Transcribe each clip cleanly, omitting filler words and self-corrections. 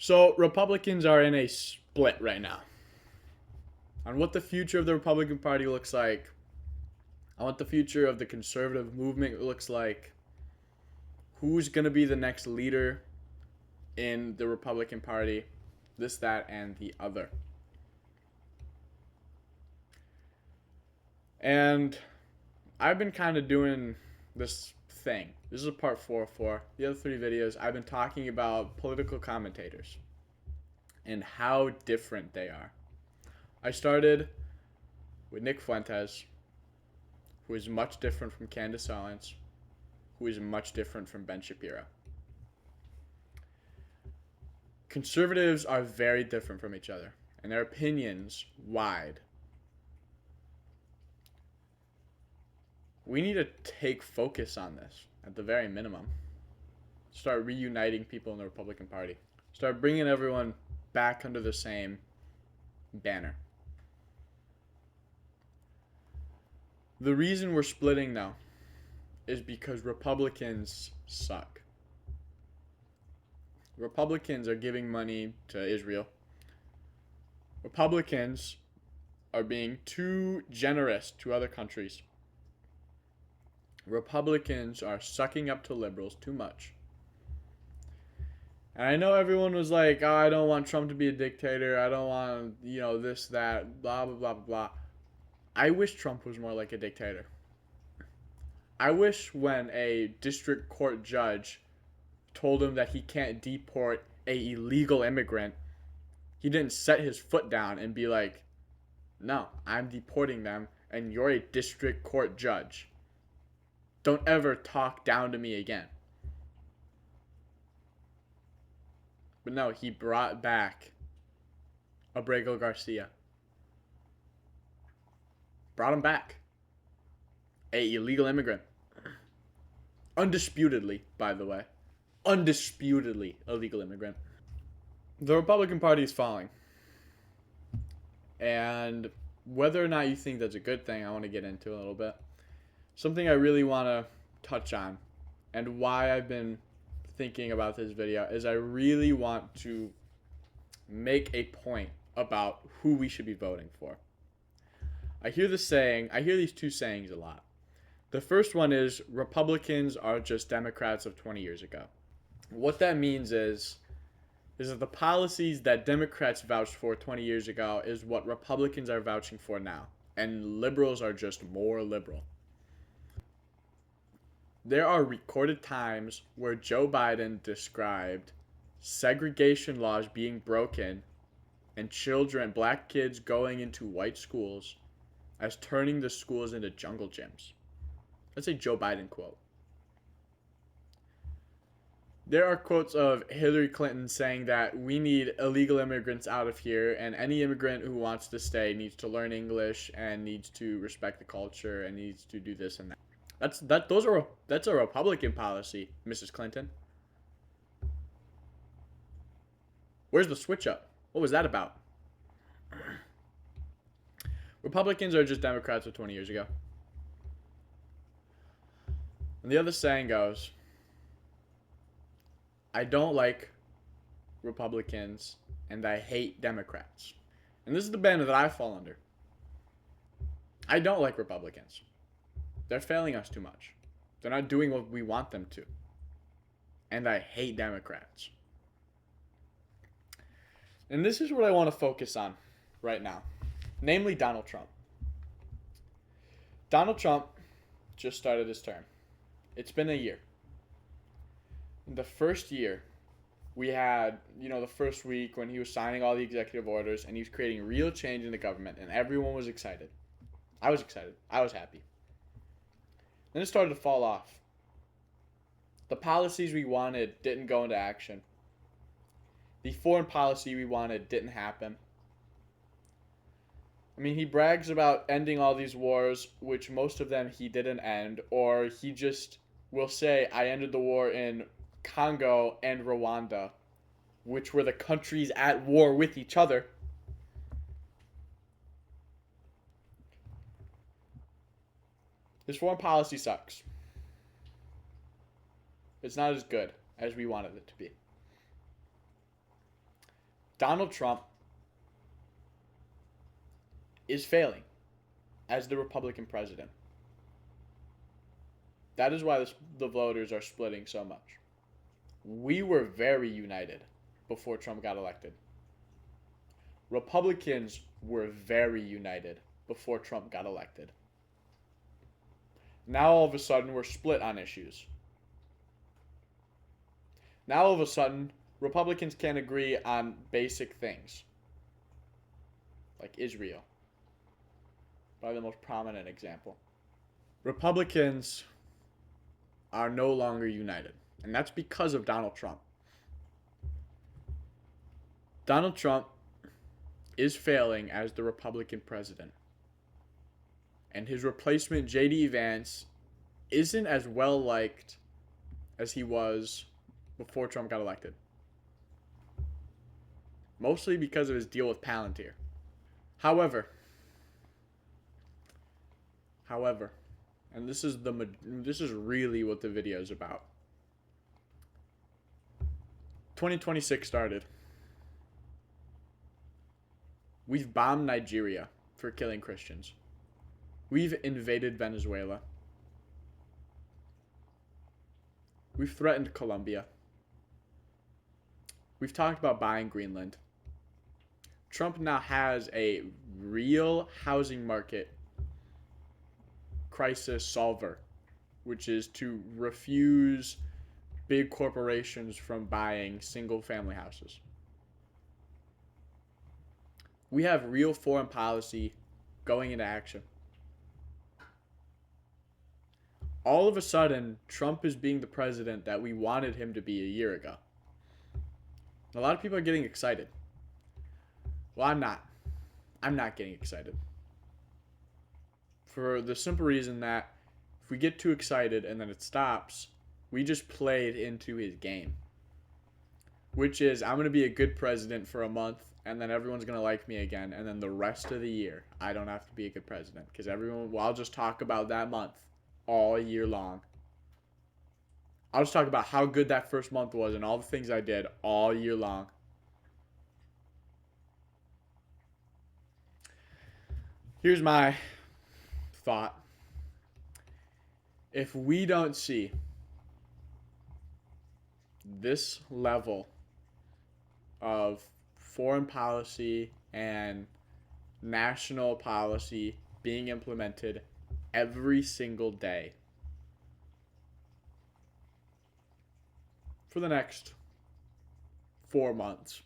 So Republicans are in a split right now on what the future of the Republican Party looks like, on what the future of the conservative movement looks like, who's going to be the next leader in the Republican Party, this, that, and the other. And I've been kind of doing this thing. This is a part 404. The other 3 videos, I've been talking about political commentators and how different they are. I started with Nick Fuentes, who is much different from Candace Owens, who is much different from Ben Shapiro. Conservatives are very different from each other, and their opinions wide. We need to take focus on this at the very minimum. Start reuniting people in the Republican Party. Start bringing everyone back under the same banner. The reason we're splitting now is because Republicans suck. Republicans are giving money to Israel. Republicans are being too generous to other countries. Republicans are sucking up to liberals too much. And I know everyone was like, oh, I don't want Trump to be a dictator. I don't want, this, that, blah, blah, blah, blah. I wish Trump was more like a dictator. I wish when a district court judge told him that he can't deport a illegal immigrant, he didn't set his foot down and be like, no, I'm deporting them and you're a district court judge. Don't ever talk down to me again. But no, he brought back Abrego Garcia. Brought him back. A illegal immigrant. Undisputedly, by the way. Undisputedly illegal immigrant. The Republican Party is falling. And whether or not you think that's a good thing, I want to get into a little bit. Something I really want to touch on, and why I've been thinking about this video, is I really want to make a point about who we should be voting for. I hear these 2 sayings a lot. The first one is Republicans are just Democrats of 20 years ago. What that means is that the policies that Democrats vouched for 20 years ago is what Republicans are vouching for now, and liberals are just more liberal. There are recorded times where Joe Biden described segregation laws being broken and black kids going into white schools, as turning the schools into jungle gyms. That's a Joe Biden quote. There are quotes of Hillary Clinton saying that we need illegal immigrants out of here, and any immigrant who wants to stay needs to learn English and needs to respect the culture and needs to do this and that. That's a Republican policy, Mrs. Clinton. Where's the switch up? What was that about? Republicans are just Democrats of 20 years ago. And the other saying goes, I don't like Republicans and I hate Democrats. And this is the banner that I fall under. I don't like Republicans. They're failing us too much. They're not doing what we want them to. And I hate Democrats. And this is what I want to focus on right now. Namely, Donald Trump. Donald Trump just started his term. It's been a year. In the first year, we had, the first week when he was signing all the executive orders and he was creating real change in the government, and everyone was excited. I was excited. I was happy. Then it started to fall off. The policies we wanted didn't go into action. The foreign policy we wanted didn't happen. I mean, he brags about ending all these wars, which most of them he didn't end, or he just will say, I ended the war in Congo and Rwanda, which were the countries at war with each other. His foreign policy sucks. It's not as good as we wanted it to be. Donald Trump is failing as the Republican president. That is why the voters are splitting so much. We were very united before Trump got elected. Republicans were very united before Trump got elected. Now all of a sudden we're split on issues. Now all of a sudden Republicans can't agree on basic things. Like Israel. Probably the most prominent example. Republicans are no longer united. And that's because of Donald Trump. Donald Trump is failing as the Republican president. And his replacement, J.D. Vance, isn't as well liked as he was before Trump got elected. Mostly because of his deal with Palantir. However, and this is really what the video is about. 2026 started. We've bombed Nigeria for killing Christians. We've invaded Venezuela. We've threatened Colombia. We've talked about buying Greenland. Trump now has a real housing market crisis solver, which is to refuse big corporations from buying single-family houses. We have real foreign policy going into action. All of a sudden, Trump is being the president that we wanted him to be a year ago. A lot of people are getting excited. Well, I'm not. I'm not getting excited. For the simple reason that if we get too excited and then it stops, we just played into his game. Which is, I'm going to be a good president for a month, and then everyone's going to like me again, and then the rest of the year, I don't have to be a good president. Because I'll just talk about that month all year long. I'll just talk about how good that first month was and all the things I did all year long. Here's my thought. If we don't see this level of foreign policy and national policy being implemented every single day for the next 4 months,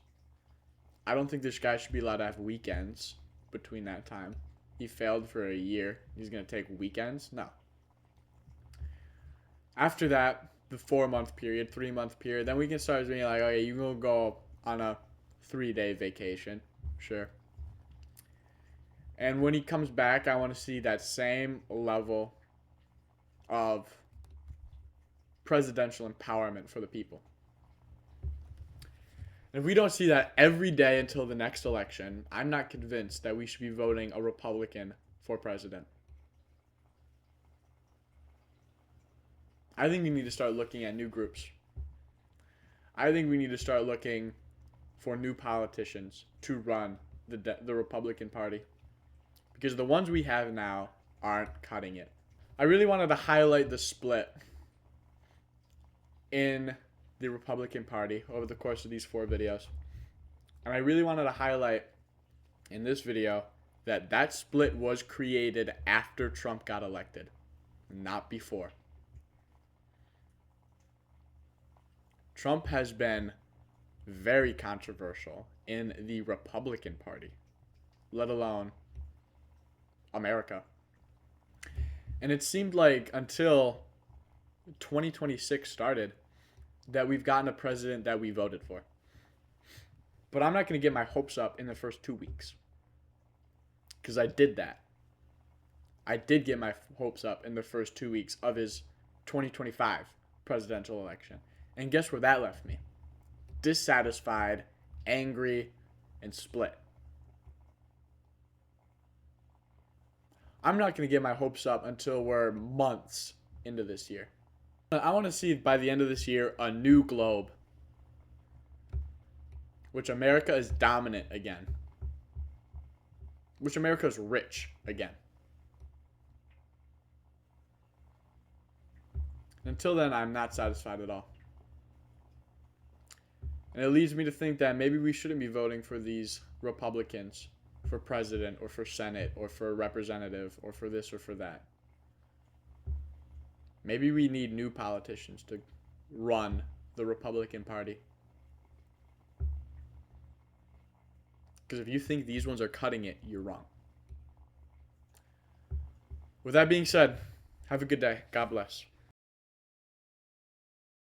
I don't think this guy should be allowed to have weekends between that time. He failed for a year. He's going to take weekends? No. After that, the 4-month period, 3-month period, then we can start being like, okay, you can go on a 3-day vacation. Sure. And when he comes back, I want to see that same level of presidential empowerment for the people. And if we don't see that every day until the next election, I'm not convinced that we should be voting a Republican for president. I think we need to start looking at new groups. I think we need to start looking for new politicians to run the Republican Party. Because the ones we have now aren't cutting it. I really wanted to highlight the split in the Republican Party over the course of these 4 videos. And I really wanted to highlight in this video that split was created after Trump got elected, not before. Trump has been very controversial in the Republican Party, let alone America. And it seemed like until 2026 started that we've gotten a president that we voted for. But I'm not going to get my hopes up in the first 2 weeks. Because I did that. I did get my hopes up in the first 2 weeks of his 2025 presidential election. And guess where that left me? Dissatisfied, angry, and split. I'm not going to get my hopes up until we're months into this year. I want to see by the end of this year a new globe. which America is dominant again, which America is rich again. Until then, I'm not satisfied at all. And it leads me to think that maybe we shouldn't be voting for these Republicans for president or for Senate or for representative or for this or for that. Maybe we need new politicians to run the Republican Party. Because if you think these ones are cutting it, you're wrong. With that being said, have a good day. God bless.